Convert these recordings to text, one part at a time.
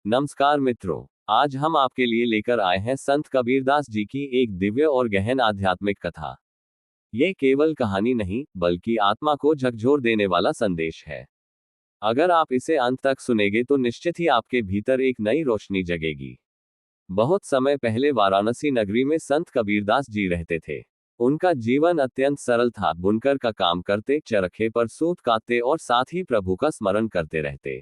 नमस्कार मित्रों, आज हम आपके लिए लेकर आए हैं संत कबीरदास जी की एक दिव्य और गहन आध्यात्मिक कथा। ये केवल कहानी नहीं, बल्कि आत्मा को झकझोर देने वाला संदेश है। अगर आप इसे अंत तक सुनेंगे तो निश्चित ही आपके भीतर एक नई रोशनी जगेगी। बहुत समय पहले वाराणसी नगरी में संत कबीरदास जी रहते थे। उनका जीवन अत्यंत सरल था। बुनकर का काम करते, चरखे पर सूत काटते और साथ ही प्रभु का स्मरण करते रहते।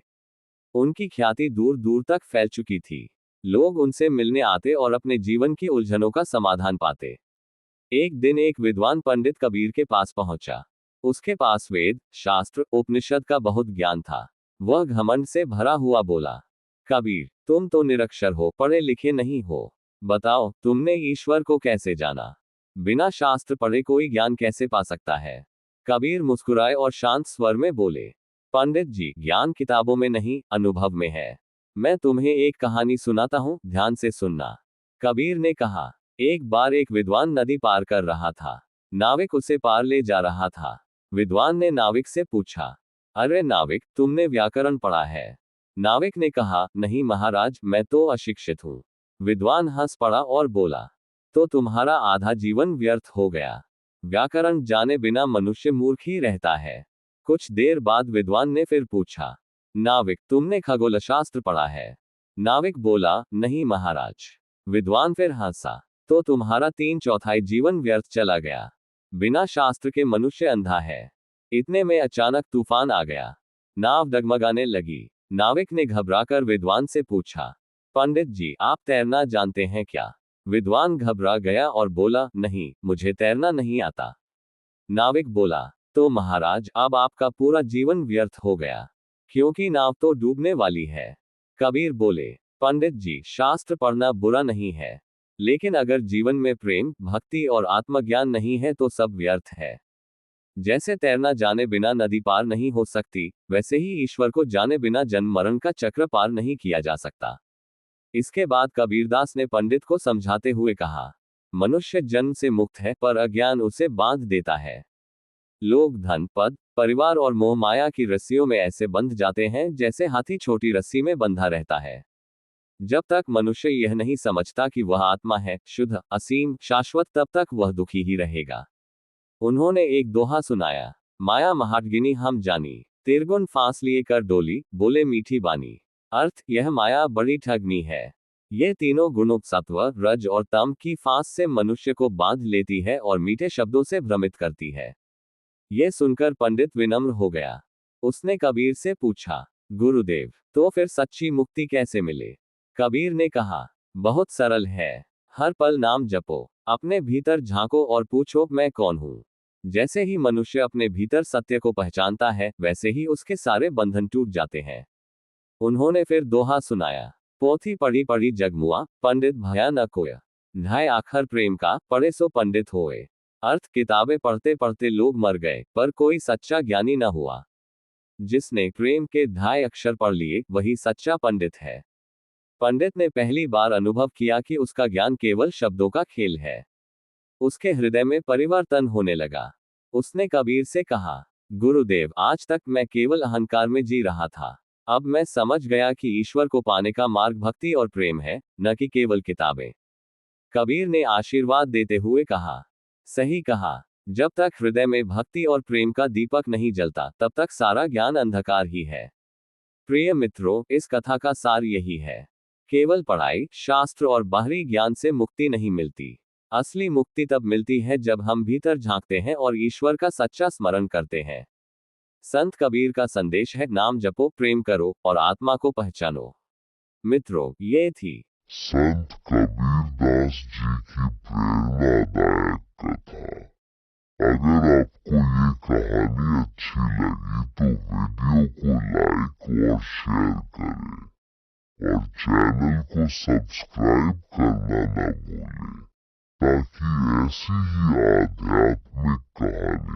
उनकी ख्याति दूर दूर तक फैल चुकी थी। लोग उनसे मिलने आते और अपने जीवन की उलझनों का समाधान पाते। एक दिन एक विद्वान पंडित कबीर के पास पहुंचा। उसके पास वेद, शास्त्र, उपनिषद का बहुत ज्ञान था। वह घमंड से भरा हुआ बोला, कबीर, तुम तो निरक्षर हो, पढ़े लिखे नहीं हो। बताओ, तुमने ईश्वर को कैसे जाना? बिना शास्त्र पढ़े कोई ज्ञान कैसे पा सकता है? कबीर मुस्कुराए और शांत स्वर में बोले, पंडित जी, ज्ञान किताबों में नहीं, अनुभव में है। मैं तुम्हें एक कहानी सुनाता हूं, ध्यान से सुनना। कबीर ने कहा, एक बार एक विद्वान नदी पार कर रहा था। नाविक उसे पार ले जा रहा था। विद्वान ने नाविक से पूछा, अरे नाविक, तुमने व्याकरण पढ़ा है? नाविक ने कहा, नहीं महाराज, मैं तो अशिक्षित हूं। विद्वान हंस पड़ा और बोला, तो तुम्हारा आधा जीवन व्यर्थ हो गया। व्याकरण जाने बिना मनुष्य मूर्ख ही रहता है। कुछ देर बाद विद्वान ने फिर पूछा, नाविक, तुमने खगोलशास्त्र पढ़ा है? नाविक बोला, नहीं महाराज। विद्वान फिर हंसा, तो तुम्हारा 3/4 जीवन व्यर्थ चला गया। बिना शास्त्र के मनुष्य अंधा है। इतने में अचानक तूफान आ गया। नाव डगमगाने लगी। नाविक ने घबराकर विद्वान से पूछा, पंडित जी, आप तैरना जानते हैं क्या? विद्वान घबरा गया और बोला, नहीं, मुझे तैरना नहीं आता। नाविक बोला, तो महाराज, अब आपका पूरा जीवन व्यर्थ हो गया, क्योंकि नाव तो डूबने वाली है। कबीर बोले, पंडित जी, शास्त्र पढ़ना बुरा नहीं है, लेकिन अगर जीवन में प्रेम, भक्ति और आत्मज्ञान नहीं है तो सब व्यर्थ है। जैसे तैरना जाने बिना नदी पार नहीं हो सकती, वैसे ही ईश्वर को जाने बिना जन्म मरण का चक्र पार नहीं किया जा सकता। इसके बाद कबीरदास ने पंडित को समझाते हुए कहा, मनुष्य जन्म से मुक्त है, पर अज्ञान उसे बांध देता है। लोग धन, पद, परिवार और मोह माया की रस्सियों में ऐसे बंध जाते हैं जैसे हाथी छोटी रस्सी में बंधा रहता है। जब तक मनुष्य यह नहीं समझता कि वह आत्मा है, शुद्ध, असीम, शाश्वत, तब तक वह दुखी ही रहेगा। उन्होंने एक दोहा सुनाया, माया महाटगिनी हम जानी, तिरगुन फांस लिए कर डोली, बोले मीठी बानी। अर्थ, यह माया बड़ी ठगनी है। ये तीनों गुणों सत्व, रज और तम की फांस से मनुष्य को बांध लेती है और मीठे शब्दों से भ्रमित करती है। यह सुनकर पंडित विनम्र हो गया। उसने कबीर से पूछा, गुरुदेव, तो फिर सच्ची मुक्ति कैसे मिले? कबीर ने कहा, बहुत सरल है। हर पल नाम जपो, अपने भीतर झांको और पूछो, मैं कौन हूं? जैसे ही मनुष्य अपने भीतर सत्य को पहचानता है, वैसे ही उसके सारे बंधन टूट जाते हैं। उन्होंने फिर दोहा सुनाया, पोथी पढ़ी पढ़ी जगमुआ, पंडित भया न कोय। ढाई आखर प्रेम का, पढ़े सो पंडित होए। अर्थ, किताबें पढ़ते पढ़ते लोग मर गए, पर कोई सच्चा ज्ञानी न हुआ। जिसने प्रेम के 2 अक्षर पढ़ लिए, वही सच्चा पंडित है। पंडित ने पहली बार अनुभव किया कि उसका ज्ञान केवल शब्दों का खेल है। उसके हृदय में परिवर्तन होने लगा। उसने कबीर से कहा, गुरुदेव, आज तक मैं केवल अहंकार में जी रहा था। अब मैं समझ गया कि ईश्वर को पाने का मार्ग भक्ति और प्रेम है, न कि केवल किताबें। कबीर ने आशीर्वाद देते हुए कहा, सही कहा। जब तक हृदय में भक्ति और प्रेम का दीपक नहीं जलता, तब तक सारा ज्ञान अंधकार ही है। प्रिय मित्रों, इस कथा का सार यही है, केवल पढ़ाई, शास्त्र और बाहरी ज्ञान से मुक्ति नहीं मिलती। असली मुक्ति तब मिलती है जब हम भीतर झांकते हैं और ईश्वर का सच्चा स्मरण करते हैं। संत कबीर का संदेश है, नाम जपो, प्रेम करो और आत्मा को पहचानो। मित्रों, ये थी संत कबीरदास जी की प्रेरणादायक कथा। अगर आपको ये कहानी अच्छी लगी तो वीडियो को लाइक और शेयर करें और चैनल को सब्सक्राइब करना न भूलें, ताकि ऐसी ही आध्यात्मिक कहानी